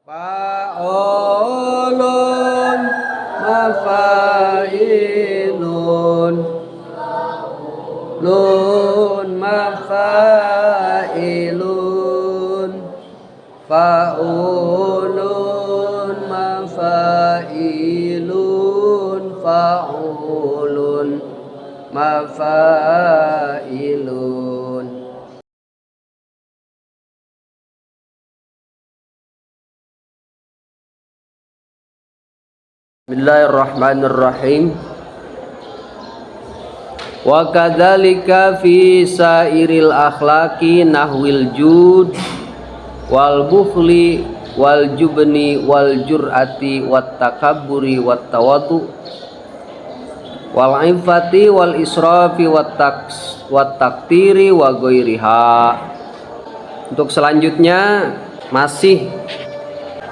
Fa'ulun mafailun lun mafailun fa'ulun mafailun fa'ulun mafailun. Bismillahirrahmanirrahim. Wa kadzalika fi sairil akhlaqi nahwil jud wal bukhli wal jubni wal jur'ati wat takabburi wat tawaddu wal ifati wal israfi wat taktiri wa ghairiha. Untuk selanjutnya masih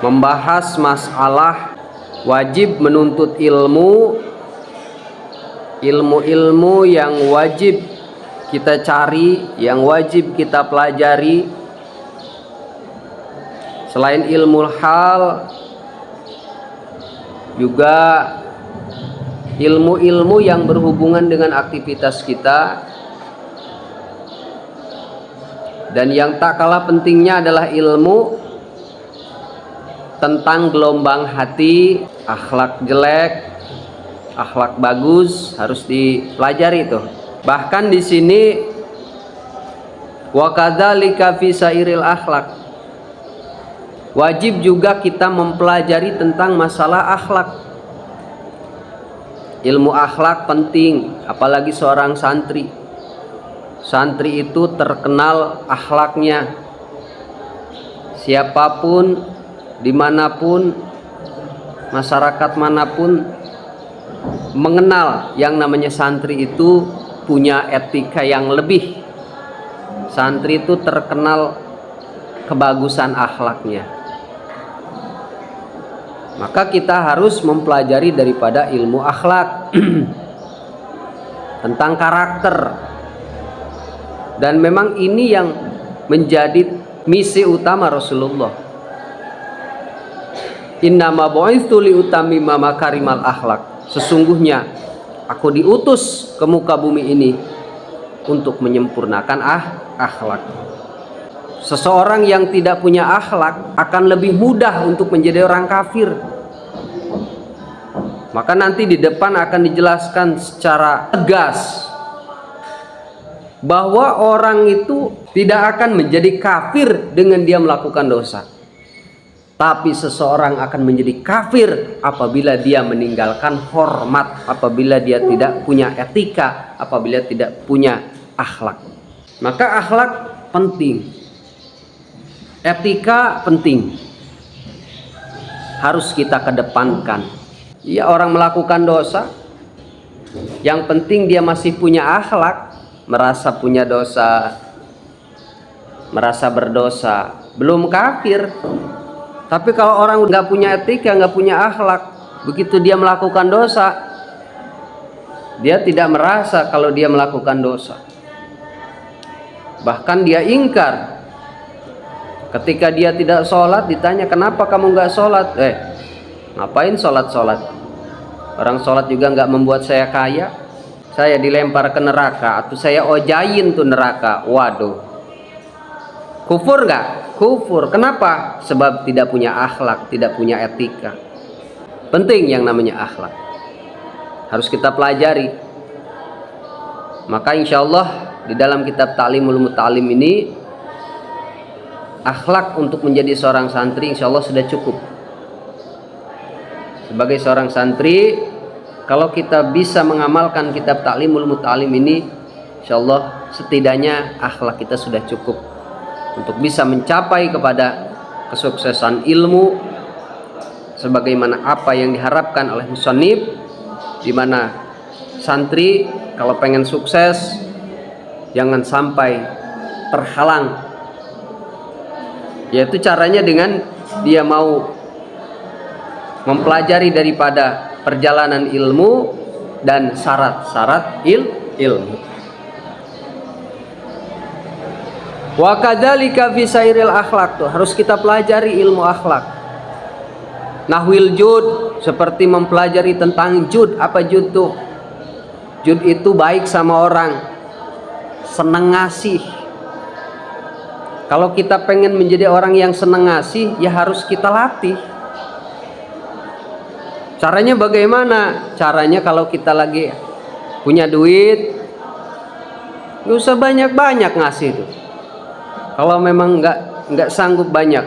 membahas masalah wajib menuntut ilmu yang wajib kita cari, yang wajib kita pelajari. Selain ilmu hal, juga ilmu-ilmu yang berhubungan dengan aktivitas kita. Dan yang tak kalah pentingnya adalah ilmu tentang gelombang hati, akhlak jelek, akhlak bagus harus dipelajari tuh. Bahkan di sini wa kadzalika fi sairil akhlak, wajib juga kita mempelajari tentang masalah akhlak. Ilmu akhlak penting, apalagi seorang santri. Santri itu terkenal akhlaknya. Siapapun, dimanapun, masyarakat manapun mengenal yang namanya santri itu punya etika yang lebih. Santri itu terkenal kebagusan akhlaknya. Maka kita harus mempelajari daripada ilmu akhlak tentang karakter. Dan memang ini yang menjadi misi utama Rasulullah. Innama bu'itsu liutammima makarimal akhlak. Sesungguhnya aku diutus ke muka bumi ini untuk menyempurnakan akhlak. Seseorang yang tidak punya akhlak akan lebih mudah untuk menjadi orang kafir. Maka nanti di depan akan dijelaskan secara tegas bahwa orang itu tidak akan menjadi kafir dengan dia melakukan dosa. Tapi seseorang akan menjadi kafir apabila dia meninggalkan hormat, apabila dia tidak punya etika, apabila tidak punya akhlak. Maka akhlak penting, etika penting, harus kita kedepankan. Ya, orang melakukan dosa, yang penting dia masih punya akhlak, merasa punya dosa, merasa berdosa, belum kafir. Tapi kalau orang nggak punya etika, nggak punya akhlak, begitu dia melakukan dosa, dia tidak merasa kalau dia melakukan dosa. Bahkan dia ingkar. Ketika dia tidak sholat, ditanya kenapa kamu nggak sholat? Ngapain sholat? Orang sholat juga nggak membuat saya kaya. Saya dilempar ke neraka atau saya ojain tuh neraka. Waduh, kufur nggak? Kufur. Kenapa? Sebab tidak punya akhlak, tidak punya etika. Penting yang namanya akhlak, harus kita pelajari. Maka insya Allah di dalam kitab Ta'limul Muta'allim ini, akhlak untuk menjadi seorang santri insya Allah sudah cukup. Sebagai seorang santri, kalau kita bisa mengamalkan kitab Ta'limul Muta'allim ini, insya Allah setidaknya akhlak kita sudah cukup untuk bisa mencapai kepada kesuksesan ilmu sebagaimana apa yang diharapkan oleh musannif, di mana santri kalau pengen sukses jangan sampai terhalang, yaitu caranya dengan dia mau mempelajari daripada perjalanan ilmu dan syarat-syarat ilmu. Wa kadzalika fi sairil akhlak, tuh harus kita pelajari ilmu akhlak. Nahwil jud, seperti mempelajari tentang jud. Apa jud tuh? Jud itu baik sama orang, senang ngasih. Kalau kita pengen menjadi orang yang senang ngasih, ya harus kita latih. Caranya bagaimana? Caranya kalau kita lagi punya duit, nggak usah banyak-banyak ngasih itu. Kalau memang nggak sanggup banyak.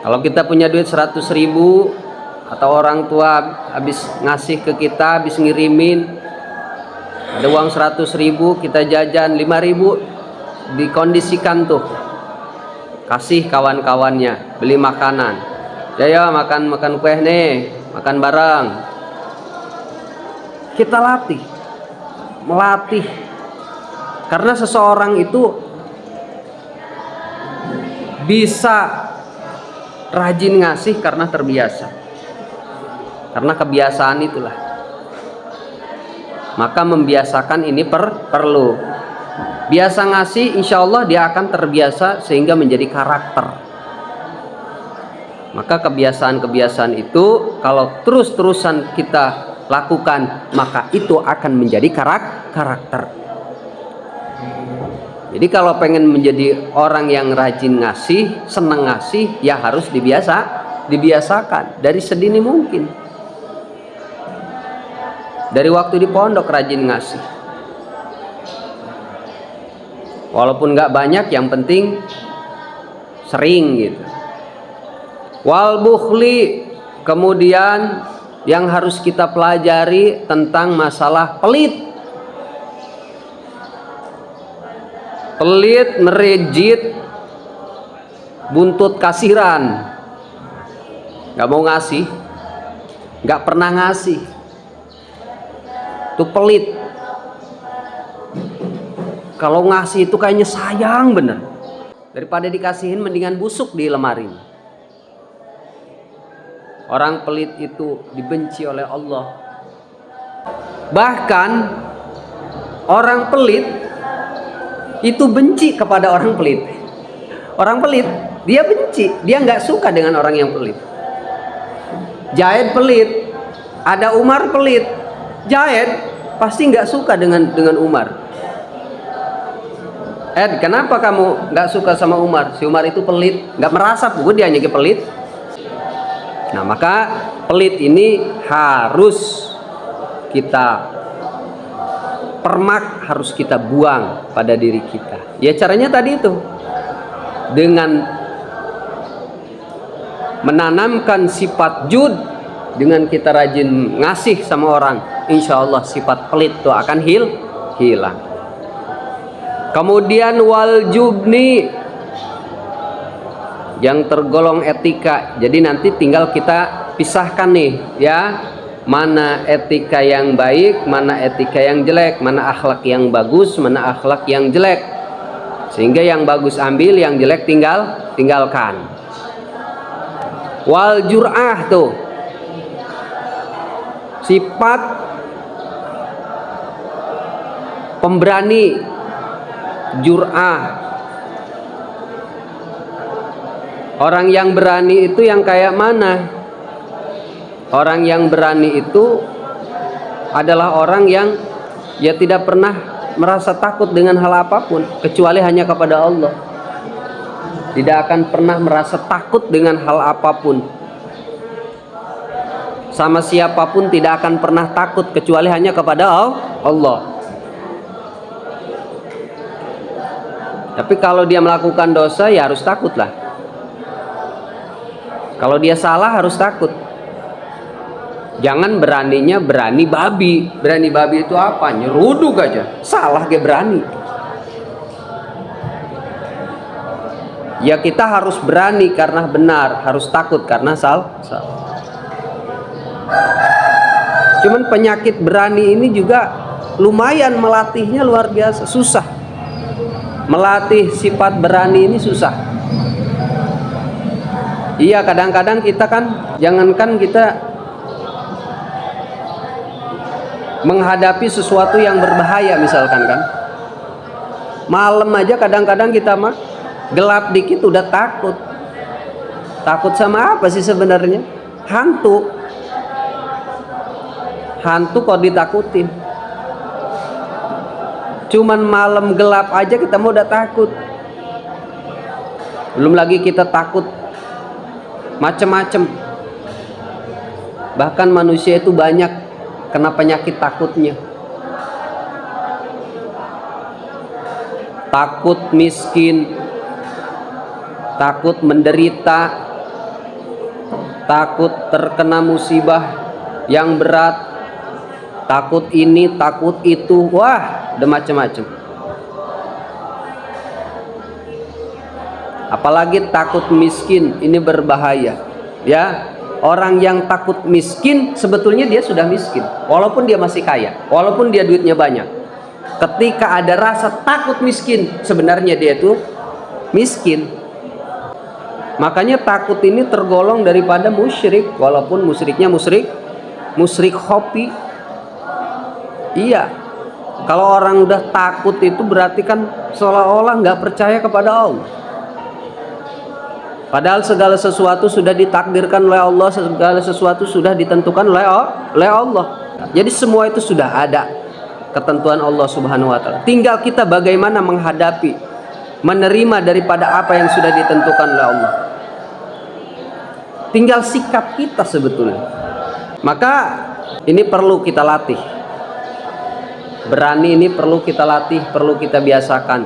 Kalau kita punya duit 100.000 atau orang tua habis ngasih ke kita, habis ngirimin, ada uang 100.000, kita jajan 5.000, dikondisikan tuh, kasih kawan-kawannya, beli makanan. Ya makan kue nih, makan bareng. Kita melatih. Karena seseorang itu bisa rajin ngasih karena terbiasa, karena kebiasaan itulah. Maka membiasakan ini perlu. Biasa ngasih, insya Allah dia akan terbiasa sehingga menjadi karakter. Maka kebiasaan-kebiasaan itu kalau terus-terusan kita lakukan, maka itu akan menjadi karakter. Jadi kalau pengen menjadi orang yang rajin ngasih, senang ngasih, ya harus dibiasakan dari sedini mungkin. Dari waktu di pondok rajin ngasih. Walaupun nggak banyak, yang penting sering gitu. Wal bukhli, kemudian yang harus kita pelajari tentang masalah pelit. Pelit, merejit, buntut kasiran, nggak mau ngasih, nggak pernah ngasih, itu pelit. Kalau ngasih itu kayaknya sayang bener, daripada dikasihin mendingan busuk di lemari. Orang pelit itu dibenci oleh Allah. Bahkan orang pelit itu benci kepada orang pelit. Orang pelit dia benci, dia nggak suka dengan orang yang pelit. Jaid pelit, ada Umar pelit, Jaid pasti nggak suka dengan Umar. Kenapa kamu nggak suka sama Umar? Si Umar itu pelit, nggak merasap, dia hanya pelit. Nah maka pelit ini harus kita permak, harus kita buang pada diri kita. Ya caranya tadi itu, dengan menanamkan sifat jud, dengan kita rajin ngasih sama orang, insya Allah sifat pelit itu akan hilang. Kemudian wal jubni, yang tergolong etika. Jadi nanti tinggal kita pisahkan nih ya, mana etika yang baik, mana etika yang jelek, mana akhlak yang bagus, mana akhlak yang jelek. Sehingga yang bagus ambil, yang jelek tinggalkan. Wal jur'ah tuh, sifat pemberani, jur'ah. Orang yang berani itu yang kayak mana? Orang yang berani itu adalah orang yang ya tidak pernah merasa takut dengan hal apapun kecuali hanya kepada Allah. Tidak akan pernah merasa takut dengan hal apapun. Sama siapapun tidak akan pernah takut kecuali hanya kepada Allah. Tapi kalau dia melakukan dosa ya harus takutlah. Kalau dia salah harus takut. Jangan beraninya berani babi. Berani babi itu apa? Nyeruduk aja. Salah dia berani. Ya kita harus berani karena benar, harus takut karena salah. Cuman penyakit berani ini juga lumayan melatihnya, luar biasa, susah. Melatih sifat berani ini susah. Iya, kadang-kadang kita kan, jangankan kita menghadapi sesuatu yang berbahaya misalkan kan, malam aja kadang-kadang kita mah gelap dikit udah takut. Takut sama apa sih sebenarnya? Hantu. Hantu kok ditakutin. Cuman malam gelap aja kita mau udah takut. Belum lagi kita takut macem-macem. Bahkan manusia itu banyak kena penyakit takutnya. Takut miskin, takut menderita, takut terkena musibah yang berat, takut ini, takut itu, wah, udah macam-macam. Apalagi takut miskin, ini berbahaya. Ya, orang yang takut miskin sebetulnya dia sudah miskin, walaupun dia masih kaya, walaupun dia duitnya banyak. Ketika ada rasa takut miskin, sebenarnya dia itu miskin. Makanya takut ini tergolong daripada musyrik, walaupun musyriknya musyrik hobi. Iya, kalau orang udah takut itu berarti kan seolah-olah nggak percaya kepada Allah. Padahal segala sesuatu sudah ditakdirkan oleh Allah, segala sesuatu sudah ditentukan oleh Allah. Jadi semua itu sudah ada ketentuan Allah Subhanahu wa taala. Tinggal kita bagaimana menghadapi, menerima daripada apa yang sudah ditentukan oleh Allah. Tinggal sikap kita sebetulnya. Maka ini perlu kita latih. Berani ini perlu kita latih, perlu kita biasakan.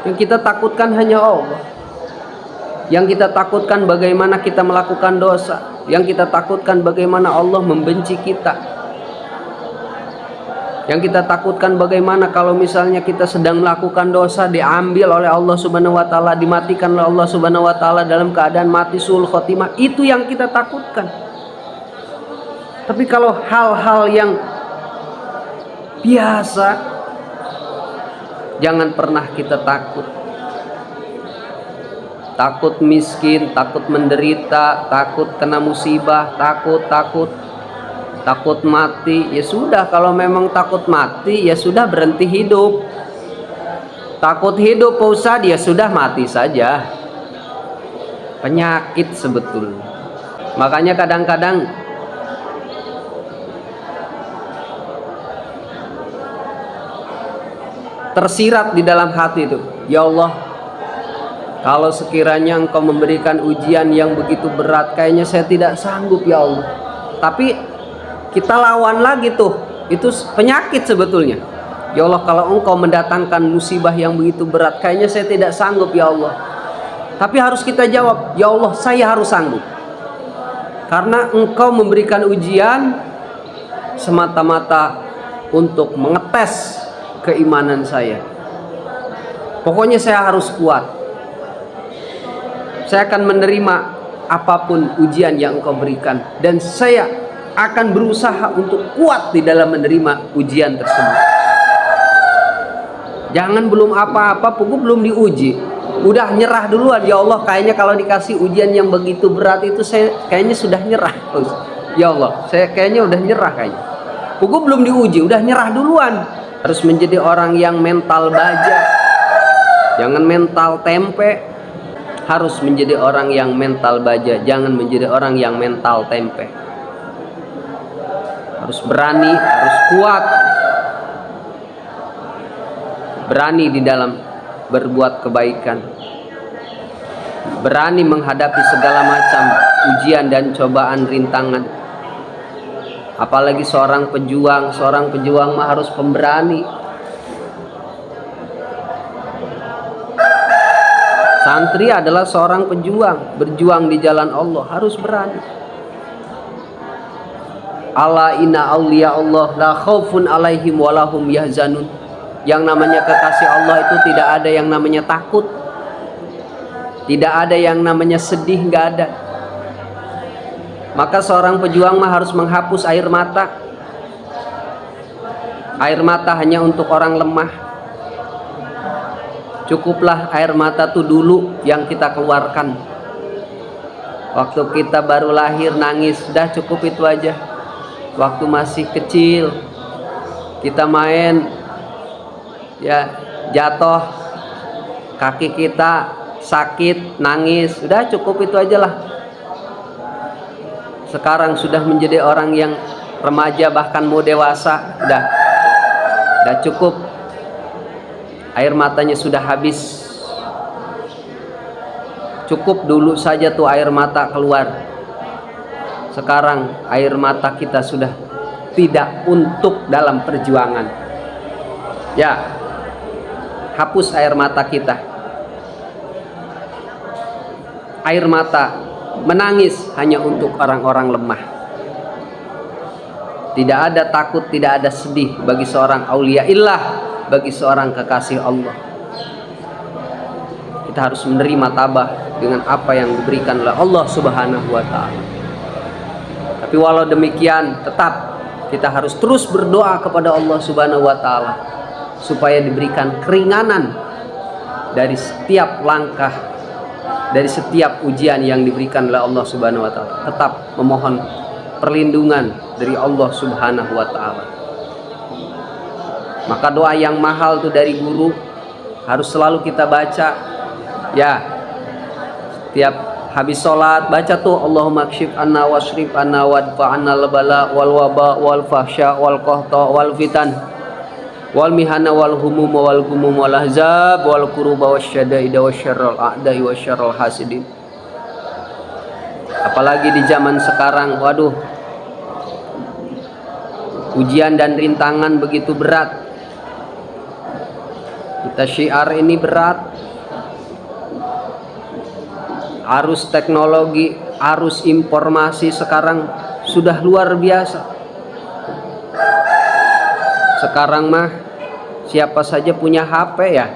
Yang kita takutkan hanya Allah. Yang kita takutkan bagaimana kita melakukan dosa. Yang kita takutkan bagaimana Allah membenci kita. Yang kita takutkan bagaimana kalau misalnya kita sedang melakukan dosa, diambil oleh Allah Subhanahu wa taala, dimatikan oleh Allah Subhanahu wa taala dalam keadaan mati suul khotimah. Itu yang kita takutkan. Tapi kalau hal-hal yang biasa, jangan pernah kita takut. Takut miskin, takut menderita, takut kena musibah, takut mati. Ya sudah, kalau memang takut mati, ya sudah berhenti hidup. Takut hidup Pak Ustadz, ya sudah mati saja. Penyakit sebetulnya. Makanya kadang-kadang tersirat di dalam hati itu, ya Allah, kalau sekiranya Engkau memberikan ujian yang begitu berat, kayaknya saya tidak sanggup ya Allah. Tapi kita lawan lagi tuh, itu penyakit sebetulnya. Ya Allah, kalau Engkau mendatangkan musibah yang begitu berat, kayaknya saya tidak sanggup ya Allah. Tapi harus kita jawab, ya Allah, saya harus sanggup. Karena Engkau memberikan ujian semata-mata untuk mengetes keimanan saya. Pokoknya saya harus kuat. Saya akan menerima apapun ujian yang Engkau berikan, dan saya akan berusaha untuk kuat di dalam menerima ujian tersebut. Jangan belum apa-apa, pokoknya belum diuji, udah nyerah duluan. Ya Allah, kayaknya kalau dikasih ujian yang begitu berat itu saya kayaknya sudah nyerah. Ya Allah, saya kayaknya udah nyerah kayaknya. Pokoknya belum diuji, udah nyerah duluan. Harus menjadi orang yang mental baja, jangan mental tempe. Harus menjadi orang yang mental baja, jangan menjadi orang yang mental tempe. Harus berani, harus kuat, berani di dalam berbuat kebaikan, berani menghadapi segala macam ujian dan cobaan rintangan. Apalagi seorang pejuang mah harus pemberani. Santri adalah seorang pejuang, berjuang di jalan Allah, harus berani. Ala inna awliya Allah la khaufun alaihim walahum yahzanun. Yang namanya kekasih Allah itu tidak ada yang namanya takut, tidak ada yang namanya sedih, nggak ada. Maka seorang pejuang mah harus menghapus air mata. Air mata hanya untuk orang lemah. Cukuplah air mata tuh dulu yang kita keluarkan. Waktu kita baru lahir nangis, sudah cukup itu aja. Waktu masih kecil kita main, ya jatuh, kaki kita sakit, nangis, udah cukup itu aja lah. Sekarang sudah menjadi orang yang remaja, bahkan mau dewasa, udah cukup. Air matanya sudah habis. Cukup dulu saja tuh air mata keluar. Sekarang air mata kita sudah tidak untuk dalam perjuangan. Ya, hapus air mata kita. Air mata menangis hanya untuk orang-orang lemah. Tidak ada takut, tidak ada sedih bagi seorang aulia illah, bagi seorang kekasih Allah. Kita harus menerima tabah dengan apa yang diberikan oleh Allah Subhanahu wa taala. Tapi walau demikian, tetap kita harus terus berdoa kepada Allah Subhanahu wa taala supaya diberikan keringanan dari setiap langkah, dari setiap ujian yang diberikan oleh Allah Subhanahu wa taala. Tetap memohon perlindungan dari Allah Subhanahu wa taala. Maka doa yang mahal tuh dari guru harus selalu kita baca. Ya, setiap habis sholat baca tuh Allahumma kshif anna wasrif anna wadfa anna labala wal waba wal fahsya wal qahta wal fitan wal mihana wal humum wal gumum wal ahzab wal kuruba wasyadaida wasyarrul a'dai wasyarrul hasidin. Apalagi di zaman sekarang, waduh, ujian dan rintangan begitu berat. Kita syiar ini berat. Arus teknologi, arus informasi sekarang sudah luar biasa. Sekarang mah siapa saja punya HP ya.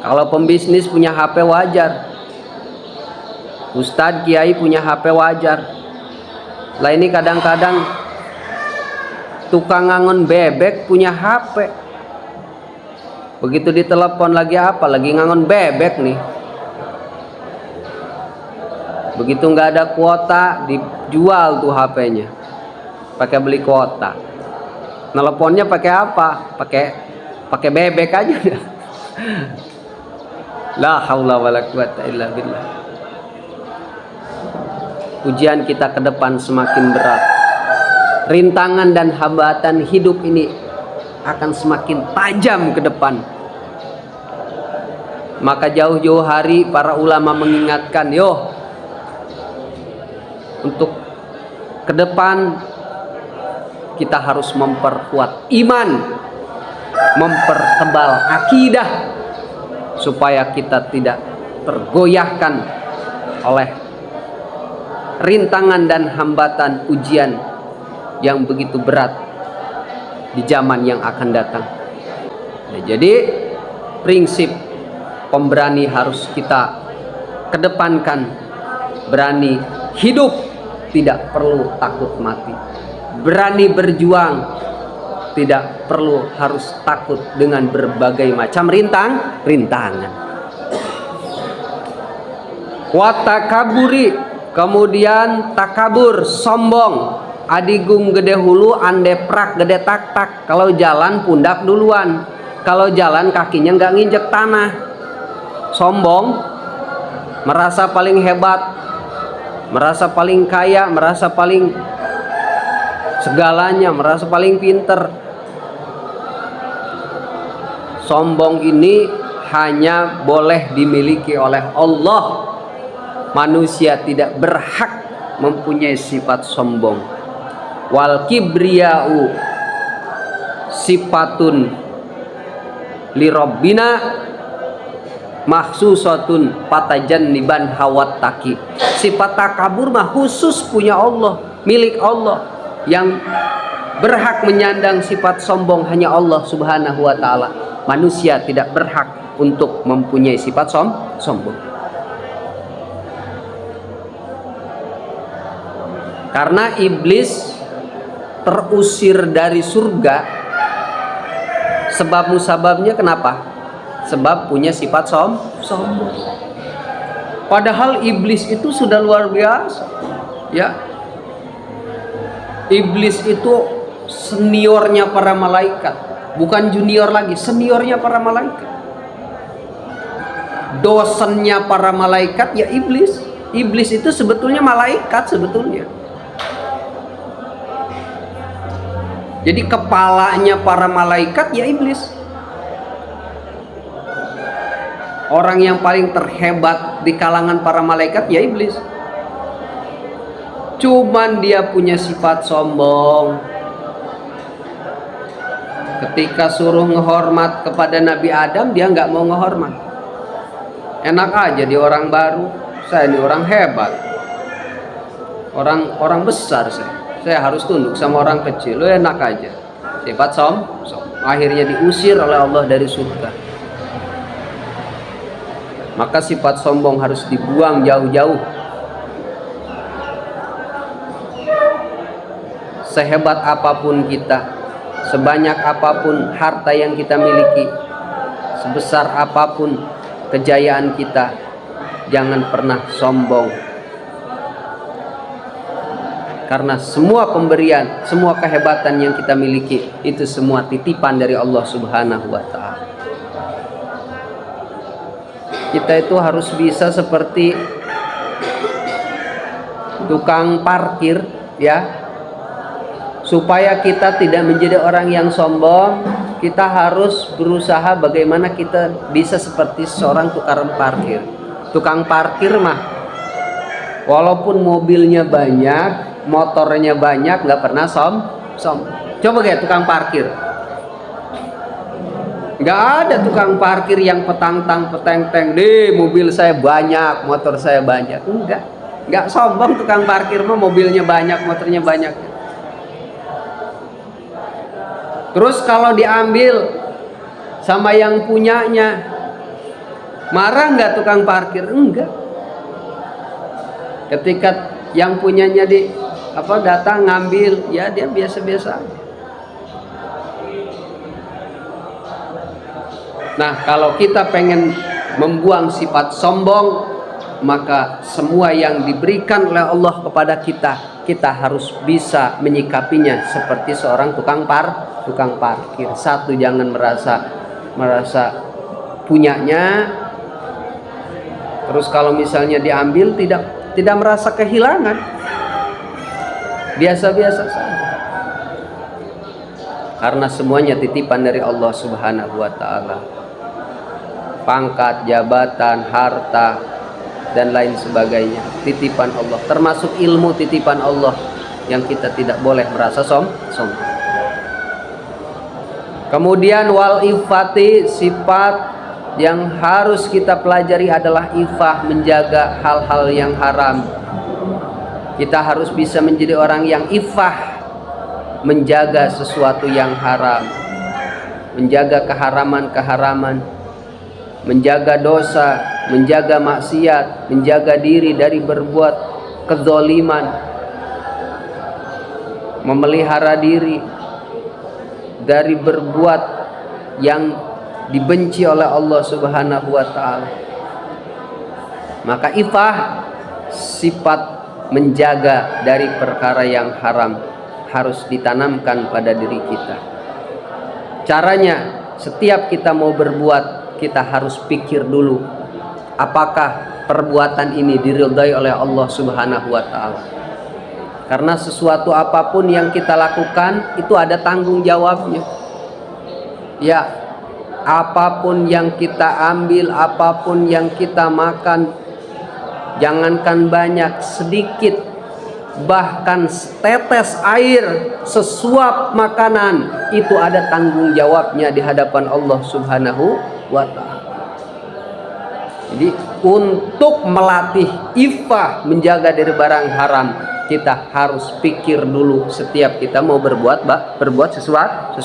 Kalau pembisnis punya HP wajar. Ustadz kiai punya HP wajar. Lah ini kadang-kadang tukang ngangon bebek punya HP. Begitu ditelepon lagi apa? Lagi ngangon bebek nih. Begitu nggak ada kuota, dijual tuh HP-nya. Pakai beli kuota. Teleponnya pakai apa? Pakai bebek aja. La haula wala quwata illa billah. Ujian kita ke depan semakin berat. Rintangan dan hambatan hidup ini akan semakin tajam ke depan. Maka jauh-jauh hari para ulama mengingatkan, untuk ke depan kita harus memperkuat iman, mempertebal akidah supaya kita tidak tergoyahkan oleh rintangan dan hambatan ujian yang begitu berat di zaman yang akan datang. Nah, jadi prinsip pemberani harus kita kedepankan. Berani hidup, tidak perlu takut mati. Berani berjuang, tidak perlu harus takut dengan berbagai macam rintangan. Watakaburi, kemudian takabur, sombong. Adigung gede hulu, ande prak gede tak. Kalau jalan pundak duluan, kalau jalan kakinya nggak nginjek tanah. Sombong, merasa paling hebat, merasa paling kaya, merasa paling segalanya, merasa paling pinter. Sombong ini hanya boleh dimiliki oleh Allah. Manusia tidak berhak mempunyai sifat sombong. Wal kibriya'u sifatun li rabbina mahsusatun patajanniban hawat taki. Sifat takabur mah khusus punya Allah, milik Allah. Yang berhak menyandang sifat sombong hanya Allah Subhanahu wa taala. Manusia tidak berhak untuk mempunyai sifat sombong. Karena iblis terusir dari surga, sebab musababnya kenapa? Sebab punya sifat sombong. Padahal iblis itu sudah luar biasa, ya. Iblis itu seniornya para malaikat, bukan junior lagi, seniornya para malaikat. Dosennya para malaikat ya iblis. Iblis itu sebetulnya malaikat sebetulnya. Jadi kepalanya para malaikat ya iblis. Orang yang paling terhebat di kalangan para malaikat ya iblis. Cuman dia punya sifat sombong. Ketika suruh ngehormat kepada Nabi Adam, dia nggak mau ngehormat. Enak aja dia orang baru, saya ini orang hebat, orang besar, saya harus tunduk sama orang kecil. Lo enak aja, sifat sombong. Akhirnya diusir oleh Allah dari surga. Maka sifat sombong harus dibuang jauh-jauh. Sehebat apapun kita, sebanyak apapun harta yang kita miliki, sebesar apapun kejayaan kita, jangan pernah sombong. Karena semua pemberian, semua kehebatan yang kita miliki, itu semua titipan dari Allah Subhanahu wa Ta'ala. Kita itu harus bisa seperti tukang parkir, ya. Supaya kita tidak menjadi orang yang sombong, kita harus berusaha bagaimana kita bisa seperti seorang tukang parkir. Tukang parkir mah, walaupun mobilnya banyak, motornya banyak, nggak pernah sombong. Coba kayak tukang parkir. Nggak ada tukang parkir yang petang-tang, peteng-teng. Deh, mobil saya banyak, motor saya banyak. Nggak sombong tukang parkir mah, mobilnya banyak, motornya banyak. Terus kalau diambil sama yang punyanya, marah nggak tukang parkir? Enggak. Ketika yang punyanya datang ngambil, ya dia biasa-biasa. Nah, kalau kita pengen membuang sifat sombong, maka semua yang diberikan oleh Allah kepada kita harus bisa menyikapinya seperti seorang tukang parkir. Satu, jangan merasa punyanya. Terus kalau misalnya diambil tidak merasa kehilangan, biasa-biasa saja. Karena semuanya titipan dari Allah Subhanahu wa Ta'ala. Pangkat, jabatan, harta, dan lain sebagainya titipan Allah, termasuk ilmu titipan Allah yang kita tidak boleh merasa sombong. Kemudian wal ifati, sifat yang harus kita pelajari adalah ifah, menjaga hal-hal yang haram. Kita harus bisa menjadi orang yang ifah, menjaga sesuatu yang haram, menjaga keharaman-keharaman, menjaga dosa, menjaga maksiat, menjaga diri dari berbuat kezaliman, memelihara diri dari berbuat yang dibenci oleh Allah Subhanahu wa Ta'ala. Maka ifah, sifat menjaga dari perkara yang haram, harus ditanamkan pada diri kita. Caranya, setiap kita mau berbuat, kita harus pikir dulu, apakah perbuatan ini diridhai oleh Allah Subhanahu wa Ta'ala. Karena sesuatu apapun yang kita lakukan itu ada tanggung jawabnya. Ya, apapun yang kita ambil, apapun yang kita makan, jangankan banyak, sedikit, bahkan setetes air, sesuap makanan, itu ada tanggung jawabnya di hadapan Allah Subhanahu wa Ta'ala. Jadi untuk melatih ifah, menjaga dari barang haram, kita harus pikir dulu setiap kita mau berbuat sesuatu.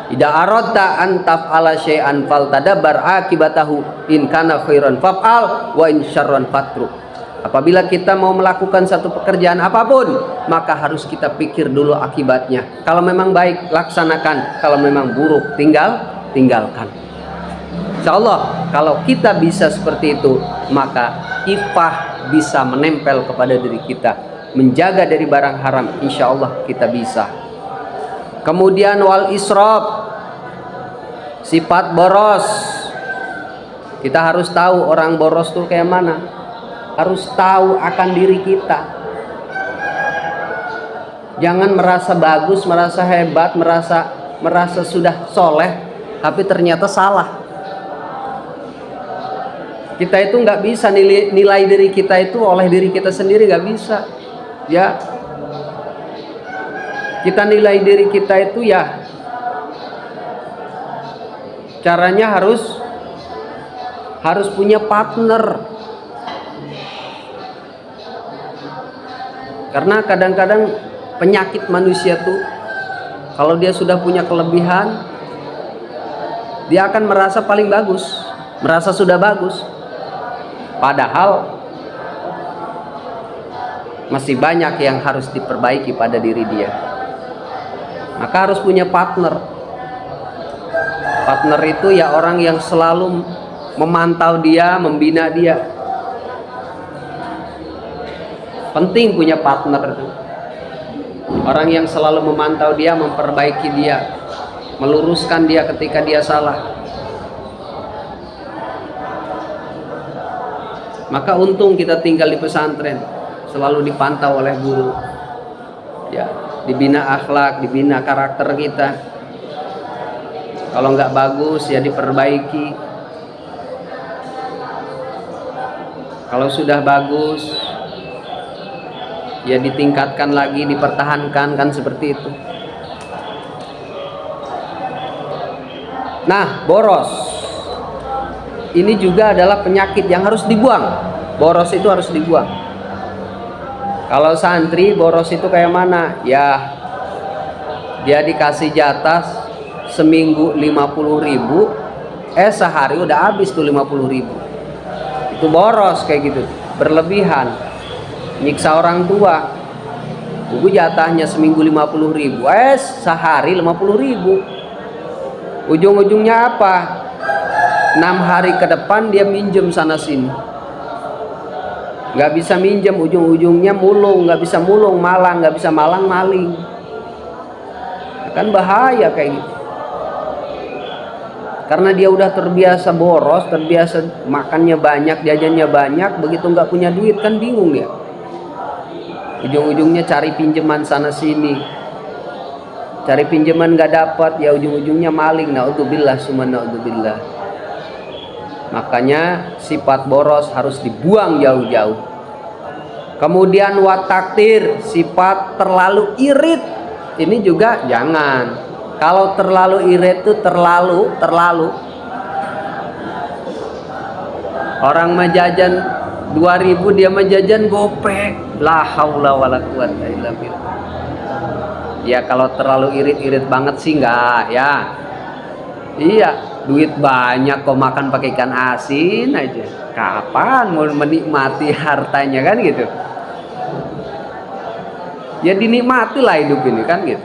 Idza aradta an taf'ala syai'an faltadabbar akibatahu in kana khairan faf'al wa in syarran fatruk. Apabila kita mau melakukan satu pekerjaan apapun, maka harus kita pikir dulu akibatnya. Kalau memang baik, laksanakan. Kalau memang buruk, tinggalkan. Insyaallah kalau kita bisa seperti itu, maka ifah bisa menempel kepada diri kita, menjaga dari barang haram. Insyaallah kita bisa. Kemudian wal israf, sifat boros. Kita harus tahu orang boros tuh kayak mana. Harus tahu akan diri kita. Jangan merasa bagus, merasa hebat, merasa sudah soleh, tapi ternyata salah. Kita itu nggak bisa nilai diri kita itu oleh diri kita sendiri, nggak bisa. Ya, kita nilai diri kita itu ya caranya harus punya partner. Karena kadang-kadang penyakit manusia tuh, kalau dia sudah punya kelebihan, dia akan merasa paling bagus, merasa sudah bagus. Padahal masih banyak yang harus diperbaiki pada diri dia. Maka harus punya partner. Partner itu ya orang yang selalu memantau dia, membina dia. Penting punya partner itu. Orang yang selalu memantau dia, memperbaiki dia, meluruskan dia ketika dia salah. Maka untung kita tinggal di pesantren, selalu dipantau oleh guru. Ya, dibina akhlak, dibina karakter kita. Kalau nggak bagus ya diperbaiki. Kalau sudah bagus ya ditingkatkan lagi, dipertahankan, kan seperti itu. Nah, boros ini juga adalah penyakit yang harus dibuang. Boros itu harus dibuang. Kalau santri boros itu kayak mana? Ya, dia dikasih jatah seminggu 50.000, sehari udah habis tuh 50.000. Itu boros kayak gitu, berlebihan, nyiksa orang tua. Buku jatahnya seminggu 50.000, sehari 50.000. Ujung-ujungnya apa? 6 hari ke depan dia minjem sana sini, nggak bisa minjem, ujung-ujungnya mulung, nggak bisa mulung malang, nggak bisa malang maling. Kan bahaya kayak gitu. Karena dia udah terbiasa boros, terbiasa makannya banyak, jajannya banyak, begitu nggak punya duit kan bingung ya. Ujung-ujungnya cari pinjaman sana sini, cari pinjaman nggak dapat, ya ujung-ujungnya maling. Naudzubillah, summa naudzubillah. Makanya sifat boros harus dibuang jauh-jauh. Kemudian wataktir, sifat terlalu irit, ini juga jangan. Kalau terlalu irit itu terlalu orang menjajan 2.000 dia menjajan gopek, la haula wala quwata illa billah. Ya kalau terlalu irit banget sih enggak ya. Iya, duit banyak kok makan pakai ikan asin aja. Kapan mau menikmati hartanya kan gitu. Ya dinikmati lah hidup ini kan gitu.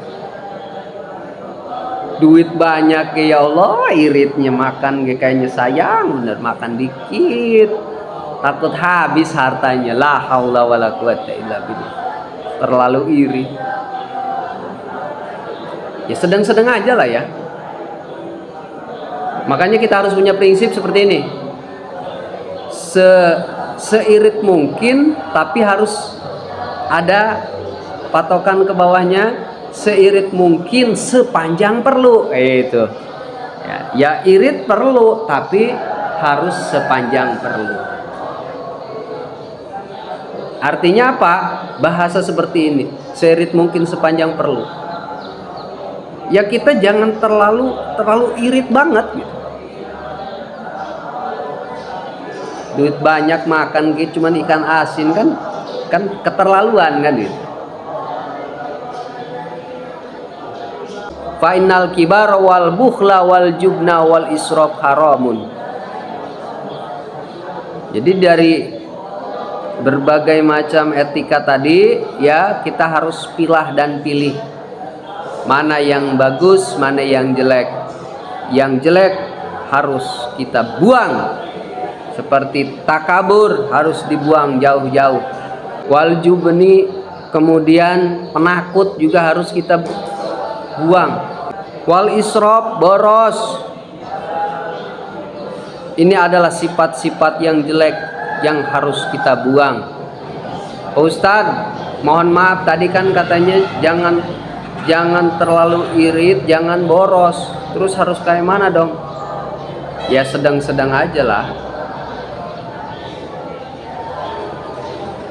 Duit banyak ya Allah, iritnya makan kayaknya sayang bener, makan dikit takut habis hartanya. La haula wala quwata illa billah. Terlalu iri. Ya sedang-sedang aja lah ya. Makanya kita harus punya prinsip seperti ini. Seirit mungkin, tapi harus ada patokan ke bawahnya. Seirit mungkin, sepanjang perlu. Itu. Ya irit perlu, tapi harus sepanjang perlu. Artinya apa? Bahasa seperti ini. Seirit mungkin, sepanjang perlu. Ya kita jangan terlalu irit banget gitu. Duit banyak makan gitu cuman ikan asin kan keterlaluan kan gitu. Fa innal kibar wal bukhla wal jubna wal israf haramun. Jadi dari berbagai macam etika tadi ya kita harus pilah dan pilih. Mana yang bagus, mana yang jelek. Yang jelek harus kita buang. Seperti takabur harus dibuang jauh-jauh. Wal jubni, kemudian penakut juga harus kita buang. Wal israf, boros. Ini adalah sifat-sifat yang jelek yang harus kita buang. Ustadz, mohon maaf tadi kan katanya jangan terlalu irit, jangan boros. Terus harus kayak mana dong? Ya sedang-sedang aja lah.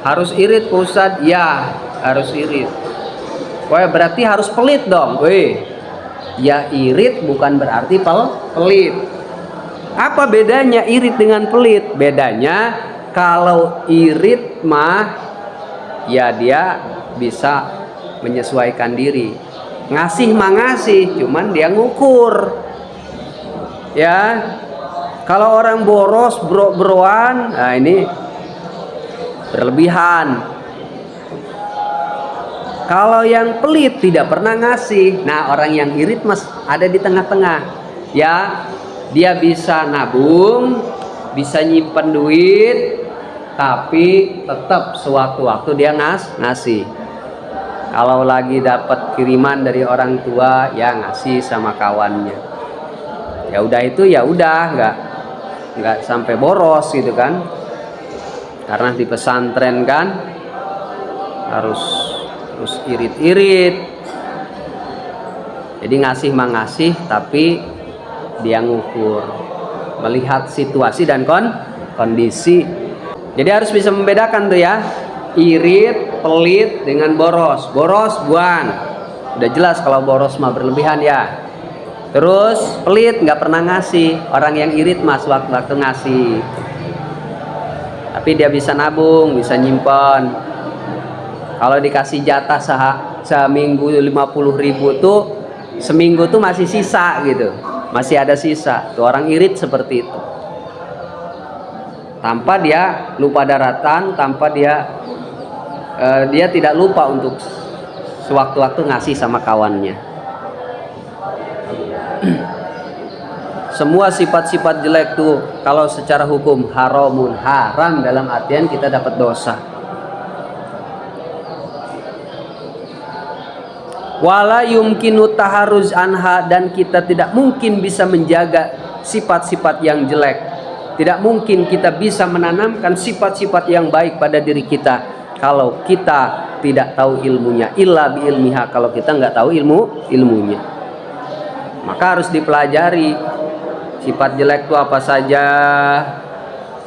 Harus irit Ustadz? Ya harus irit. Wah berarti harus pelit dong. Wih, ya irit bukan berarti pelit. Apa bedanya irit dengan pelit? Bedanya kalau irit mah ya dia bisa menyesuaikan diri. Ngasih mah ngasih, cuman dia ngukur. Ya. Kalau orang boros bro-broan, nah ini berlebihan. Kalau yang pelit tidak pernah ngasih. Nah, orang yang irit mas ada di tengah-tengah. Ya, dia bisa nabung, bisa nyimpen duit, tapi tetap sewaktu-waktu dia ngasih. Kalau lagi dapat kiriman dari orang tua, ya ngasih sama kawannya. Ya udah itu ya udah, nggak sampai boros gitu kan. Karena di pesantren kan harus irit-irit. Jadi ngasih mah ngasih, tapi dia ngukur, melihat situasi dan kondisi. Jadi harus bisa membedakan tuh ya, irit, pelit dengan boros. Boros buang, udah jelas kalau boros mah berlebihan ya. Terus pelit nggak pernah ngasih. Orang yang irit mah waktu ngasih, tapi dia bisa nabung, bisa nyimpan. Kalau dikasih jatah seminggu 50.000 tuh, seminggu tuh masih sisa gitu, masih ada sisa. Tuh orang irit seperti itu. Tanpa dia lupa daratan, tanpa dia tidak lupa untuk sewaktu-waktu ngasih sama kawannya. Semua sifat-sifat jelek tuh kalau secara hukum haramun, haram dalam artian kita dapat dosa. Wala yumkinu taharruz anha, dan kita tidak mungkin bisa menjaga sifat-sifat yang jelek. Tidak mungkin kita bisa menanamkan sifat-sifat yang baik pada diri kita kalau kita tidak tahu ilmunya. Illa bi ilmiha, kalau kita nggak tahu ilmunya. Maka harus dipelajari sifat jelek itu apa saja,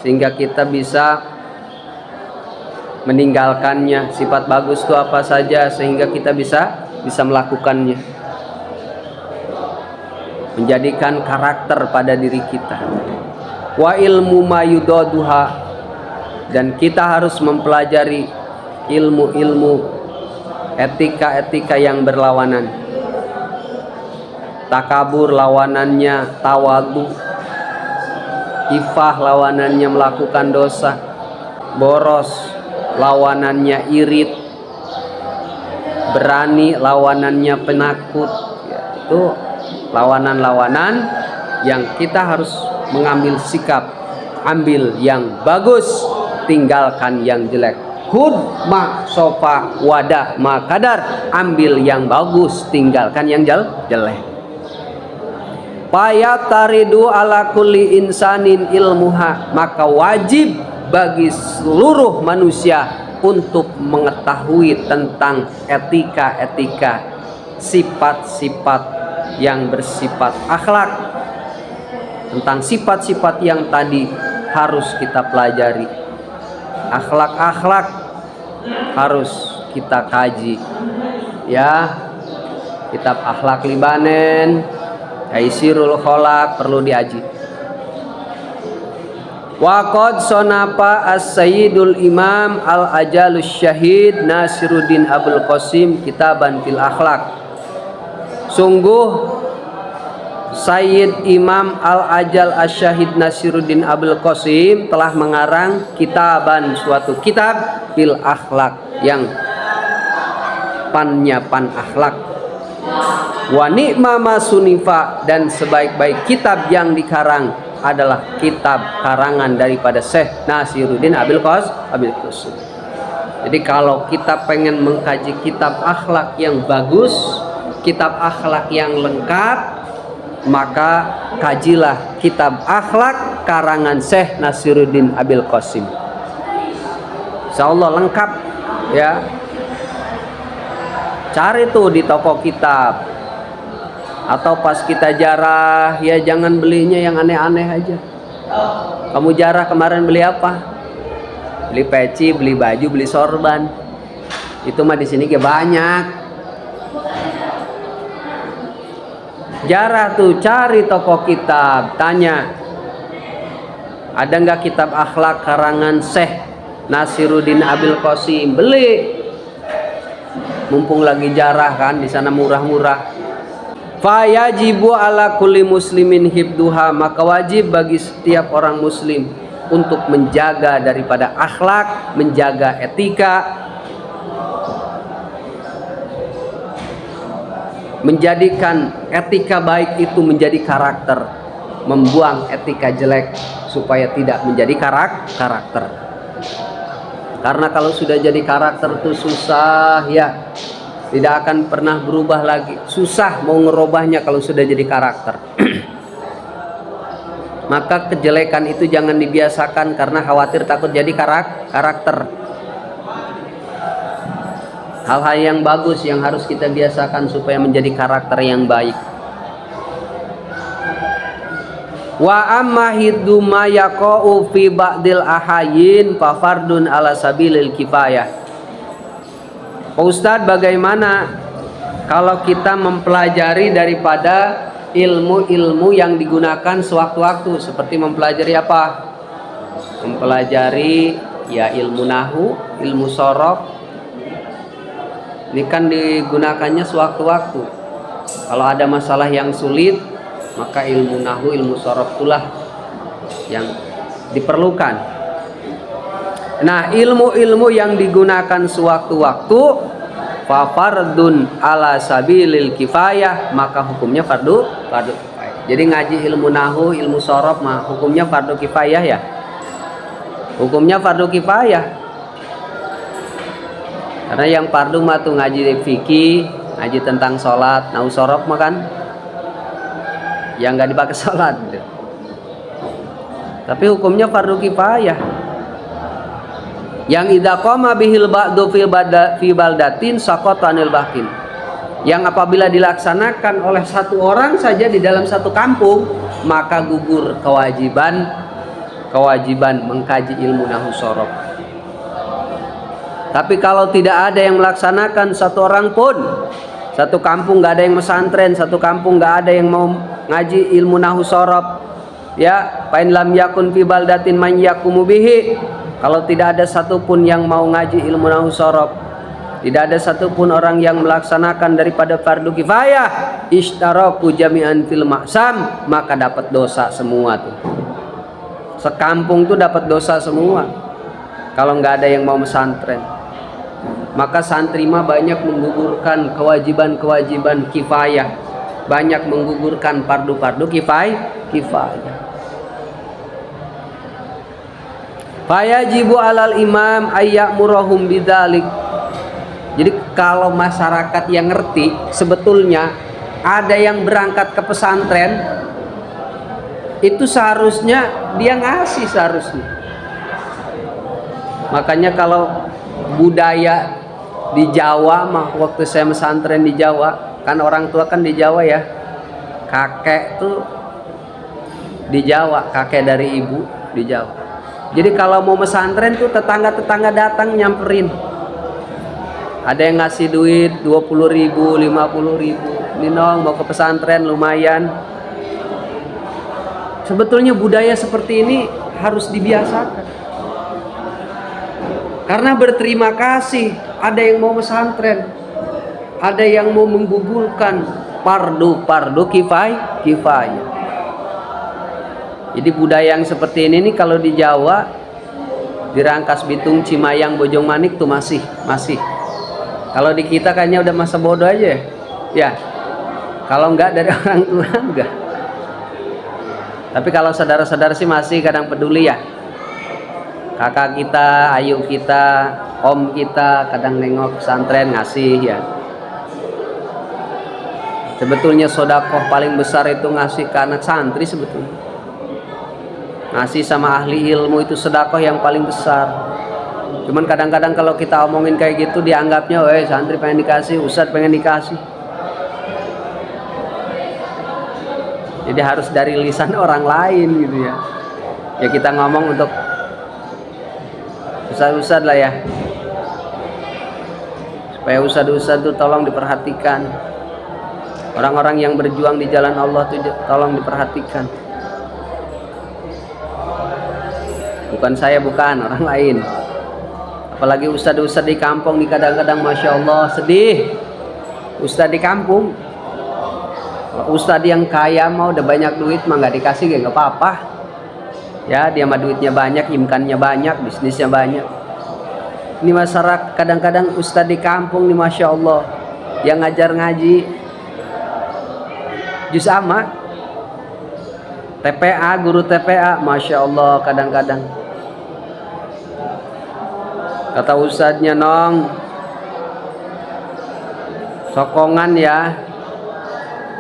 sehingga kita bisa meninggalkannya. Sifat bagus itu apa saja, sehingga kita bisa melakukannya. Menjadikan karakter pada diri kita. Wa ilmu mayudaduha, dan kita harus mempelajari ilmu-ilmu etika-etika yang berlawanan. Takabur lawanannya tawadu, ifah lawanannya melakukan dosa, boros lawanannya irit, berani lawanannya penakut. Ya, itu lawanan-lawanan yang kita harus mengambil sikap, ambil yang bagus, tinggalkan yang jelek. Hud ma sofa wada ma kadar, ambil yang bagus, tinggalkan yang jelek. Payataridu ala kulli insanin ilmuha, maka wajib bagi seluruh manusia untuk mengetahui tentang etika-etika, sifat-sifat yang bersifat akhlak. Tentang sifat-sifat yang tadi harus kita pelajari. Akhlak-akhlak harus kita kaji. Ya, kitab Akhlak Libanen, Taisirul Kholaq perlu diaji. Waqad sonapa as-sayyidul imam al-ajalus syahid Nasiruddin Abul Qasim kitaban fil akhlak. Sungguh Sayyid Imam Al-Ajal Asy-Syahid Nasiruddin Abul Qasim telah mengarang kitaban, suatu kitab fil akhlak, yang pannya pan akhlak. Wa ni'ma ma sunifa, dan sebaik-baik kitab yang dikarang adalah kitab karangan daripada Syekh Nasiruddin Abul Qasim. Jadi kalau kita pengen mengkaji kitab akhlak yang bagus, kitab akhlak yang lengkap, maka kajilah kitab akhlak karangan Syekh Nasiruddin Abil Qasim. Insyaallah lengkap ya. Cari tuh di toko kitab, atau pas kita jarah ya, jangan belinya yang aneh-aneh aja. Kamu jarah kemarin beli apa? Beli peci, beli baju, beli sorban. Itu mah di sini ke banyak. Jarah tuh, cari toko kitab, tanya ada nggak kitab akhlak karangan Syekh Nasiruddin Abil Qasim, beli. Mumpung lagi jarah kan, di sana murah-murah. Fayajibu ala kulli muslimin hibduha, maka wajib bagi setiap orang muslim untuk menjaga daripada akhlak, menjaga etika, menjadikan etika baik itu menjadi karakter, membuang etika jelek supaya tidak menjadi karakter. Karena kalau sudah jadi karakter itu susah ya, tidak akan pernah berubah lagi. Susah mau ngerubahnya kalau sudah jadi karakter. Maka kejelekan itu jangan dibiasakan karena khawatir takut jadi karakter. Hal-hal yang bagus yang harus kita biasakan supaya menjadi karakter yang baik. Wa amma hiddu ma yaqa'u fi ba'dil ahayin fa fardun ala sabilil kifayah. Pak Ustadz, bagaimana kalau kita mempelajari daripada ilmu-ilmu yang digunakan sewaktu-waktu, seperti mempelajari apa? Mempelajari ya ilmu nahwu, ilmu sorof. Ini kan digunakannya sewaktu-waktu. Kalau ada masalah yang sulit, maka ilmu nahwu, ilmu sorof itulah yang diperlukan. Nah, ilmu-ilmu yang digunakan sewaktu-waktu fa fardun ala sabilil kifayah, maka hukumnya fardu kifayah. Jadi ngaji ilmu nahwu, ilmu sorof mah hukumnya fardu kifayah ya. Hukumnya fardu kifayah. Karena yang fardu mah tuh ngaji fikih, ngaji tentang sholat, nahwu sorof mah kan yang nggak dipakai sholat gitu. Tapi hukumnya fardu kifayah. Yang idza qama bihil ba'du fi baldatin saqata anil bakin. Yang apabila dilaksanakan oleh satu orang saja di dalam satu kampung, maka gugur kewajiban mengkaji ilmu nahwu sorof. Tapi kalau tidak ada yang melaksanakan satu orang pun, satu kampung nggak ada yang pesantren, satu kampung nggak ada yang mau ngaji ilmu nahwu sorof, ya, fa in lam yakun fi baldatin man yaqumu bihi. Kalau tidak ada satupun yang mau ngaji ilmu nahwu sorof, tidak ada satupun orang yang melaksanakan daripada fardu kifayah, ishtaraku jami'an fil ma'sam, maka dapat dosa semua tuh. Sekampung tuh dapat dosa semua. Kalau nggak ada yang mau pesantren, maka santri mah banyak menggugurkan kewajiban-kewajiban kifayah, banyak menggugurkan fardu-fardu kifayah. Fayajibu alal imam ayyamurahum bidzalik. Jadi kalau masyarakat yang ngerti, sebetulnya ada yang berangkat ke pesantren, itu seharusnya dia ngasih seharusnya. Makanya kalau budaya di Jawa mah, waktu saya pesantren di Jawa, kan orang tua kan di Jawa ya, kakek tuh di Jawa, kakek dari ibu di Jawa. Jadi kalau mau pesantren tuh tetangga-tetangga datang nyamperin. Ada yang ngasih duit 20.000, 50.000. Ini dong mau ke pesantren lumayan. Sebetulnya budaya seperti ini harus dibiasakan. Karena berterima kasih, ada yang mau pesantren, ada yang mau menggugurkan fardu kifayah. Jadi budaya yang seperti ini nih kalau di Jawa, di Rangkas Bitung, Cimayang, Bojong Manik tuh masih. Kalau di kita kayaknya udah masa bodoh aja ya. Kalau enggak dari orang tua enggak. Tapi kalau saudara-saudara sih masih kadang peduli ya. Kakak kita, ayu kita, om kita kadang nengok pesantren ngasih ya. Sebetulnya sodakoh paling besar itu ngasih ke anak santri sebetulnya. Ngasih sama ahli ilmu itu sedekah yang paling besar. Cuman kadang-kadang kalau kita omongin kayak gitu dianggapnya, weh santri pengen dikasih, ustadz pengen dikasih. Jadi harus dari lisan orang lain gitu ya. Ya kita ngomong untuk ustadz-ustadz lah ya. Supaya ustadz-ustadz itu tolong diperhatikan. Orang-orang yang berjuang di jalan Allah itu tolong diperhatikan. Bukan saya, bukan orang lain. Apalagi ustadz-ustadz di kampung nih kadang-kadang Masya Allah sedih. Ustadz di kampung, ustadz yang kaya mau udah banyak duit mah nggak dikasih ya nggak apa-apa. Ya dia mah duitnya banyak, imkannya banyak, bisnisnya banyak. Ini masyarakat kadang-kadang ustadz di kampung nih Masya Allah yang ngajar ngaji juz amma, TPA, guru TPA, Masya Allah kadang-kadang. Kata ustadznya, nong sokongan ya,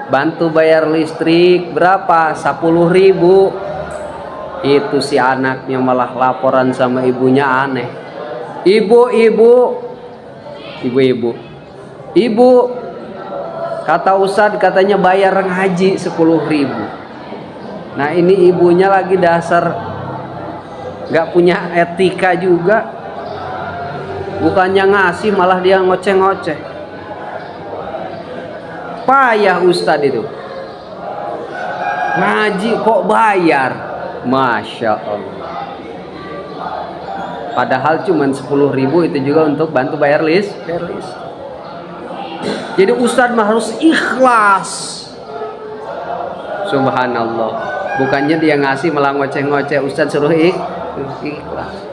bantu bayar listrik berapa? 10.000. Itu si anaknya malah laporan sama ibunya aneh. Ibu, kata ustadz katanya bayar ngaji 10.000. Nah ini ibunya lagi dasar gak punya etika juga. Bukannya ngasih malah dia ngoceh-ngoceh. Payah ustadz itu. Ngaji kok bayar. Masya Allah. Padahal cuma 10.000 itu juga untuk bantu bayar list. Jadi ustadz mah harus ikhlas. Subhanallah. Bukannya dia ngasih malah ngoceh-ngoceh, ustadz suruh ikhlas.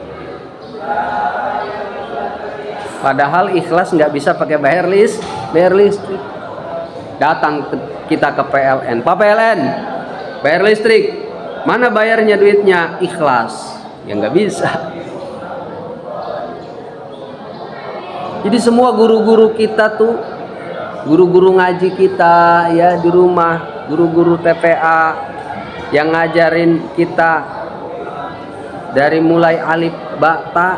Padahal ikhlas nggak bisa pakai bayar listrik. Datang kita ke PLN, Pak PLN, bayar listrik. Mana bayarnya duitnya? Ikhlas. Ya nggak bisa. Jadi semua guru-guru kita tuh, guru-guru ngaji kita ya di rumah, guru-guru TPA yang ngajarin kita dari mulai alif ba ta,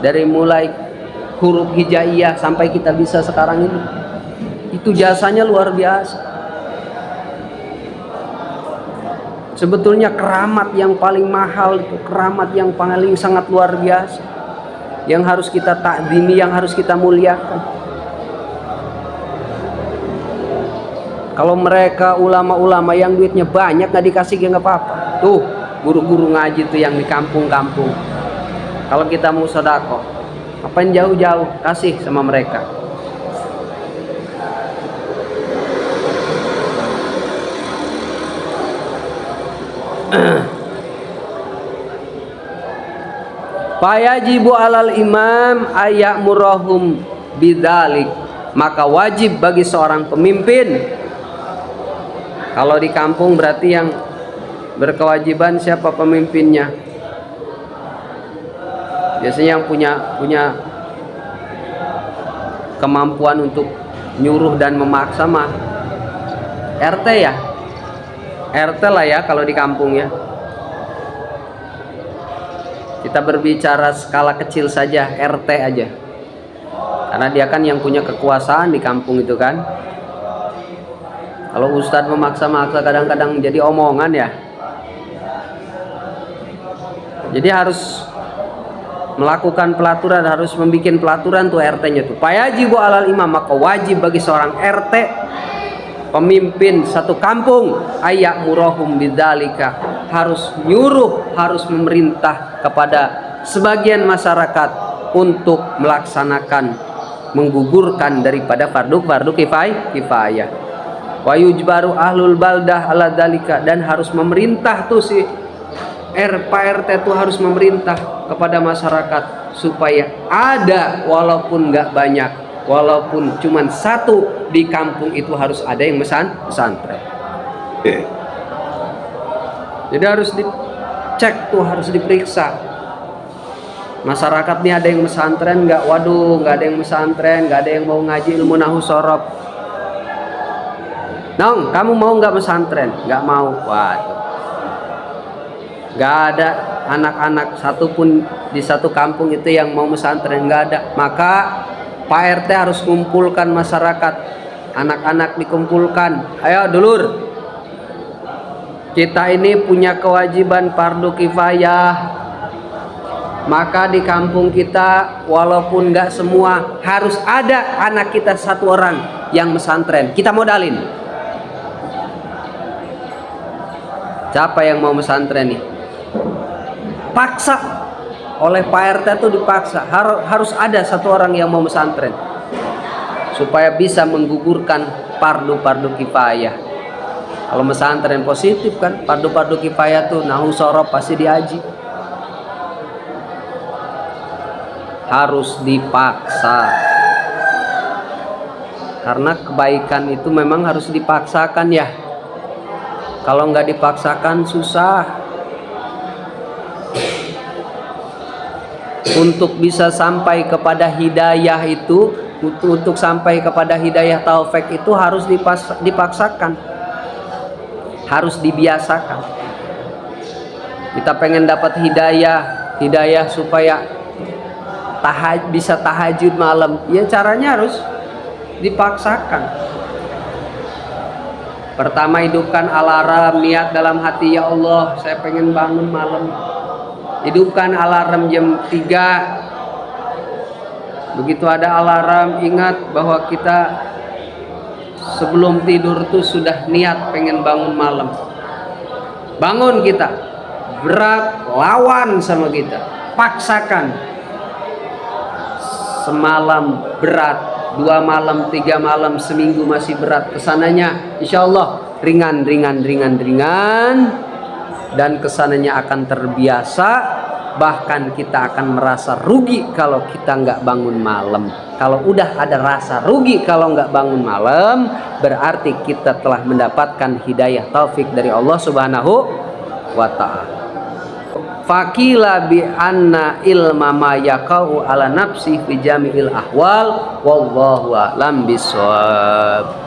dari mulai huruf hijaiyah sampai kita bisa sekarang ini, itu jasanya luar biasa. Sebetulnya keramat yang paling mahal itu, keramat yang paling sangat luar biasa, yang harus kita takdimi, yang harus kita muliakan. Kalau mereka ulama-ulama yang duitnya banyak nggak dikasih ya nggak apa-apa. Tuh guru-guru ngaji tuh yang di kampung-kampung, kalau kita mau sedekah apain jauh-jauh, kasih sama mereka. Fayajibu alal imam ayamurahum bidzalik, maka wajib bagi seorang pemimpin. Kalau di kampung berarti yang berkewajiban siapa pemimpinnya? Biasanya yang punya kemampuan untuk nyuruh dan memaksa mah RT ya. RT lah ya kalau di kampung ya. Kita berbicara skala kecil saja, RT aja. Karena dia kan yang punya kekuasaan di kampung itu kan. Kalau ustadz memaksa-maksa kadang-kadang jadi omongan ya. Jadi harus melakukan pelaturan, harus membuat pelaturan tuh RT-nya tuh. Fayajibu alal imam, maka wajib bagi seorang RT, pemimpin satu kampung, ayamurahum bidzalika, harus nyuruh, harus memerintah kepada sebagian masyarakat untuk melaksanakan, menggugurkan daripada fardu kifayah. Wa yujbaru ahlul baldah ala dzalika, dan harus memerintah tuh si Pak RT itu harus memerintah kepada masyarakat supaya ada, walaupun nggak banyak, walaupun cuma satu di kampung itu harus ada yang pesantren. Jadi harus dicek tuh, harus diperiksa. Masyarakat nih ada yang pesantren nggak? Waduh, nggak ada yang pesantren, nggak ada yang mau ngaji ilmu nahwu sorof. Nong, kamu mau nggak pesantren? Nggak mau. Waduh, nggak ada anak-anak satupun di satu kampung itu yang mau pesantren, nggak ada. Maka Pak RT harus mengumpulkan masyarakat, anak-anak dikumpulkan. Ayo dulur, kita ini punya kewajiban fardu kifayah. Maka di kampung kita walaupun nggak semua, harus ada anak kita satu orang yang pesantren. Kita modalin. Siapa yang mau pesantren nih? Paksa oleh Pak RT itu, dipaksa harus ada satu orang yang mau pesantren supaya bisa menggugurkan fardu kifayah. Kalau pesantren positif kan, fardu kifayah tuh nahu sorob pasti diaji. Harus dipaksa, karena kebaikan itu memang harus dipaksakan ya. Kalau nggak dipaksakan susah. Untuk bisa sampai kepada hidayah itu, untuk sampai kepada hidayah taufik itu harus dipaksakan, harus dibiasakan. Kita pengen dapat hidayah supaya bisa tahajud malam, ya caranya harus dipaksakan. Pertama, hidupkan alarm, niat dalam hati, ya Allah saya pengen bangun malam. Hidupkan alarm jam 3. Begitu ada alarm, ingat bahwa kita sebelum tidur tuh sudah niat pengen bangun malam. Bangun kita, berat lawan sama kita, paksakan. Semalam berat, 2 malam, 3 malam, seminggu masih berat, kesananya insya Allah ringan, dan kesananya akan terbiasa. Bahkan kita akan merasa rugi kalau kita nggak bangun malam. Kalau udah ada rasa rugi kalau nggak bangun malam, berarti kita telah mendapatkan hidayah taufik dari Allah Subhanahu wa ta'ala. Fakila bi anna ilma ma yaqau ala nafsi fi jami'il ahwal wallahu a'lam bissawab.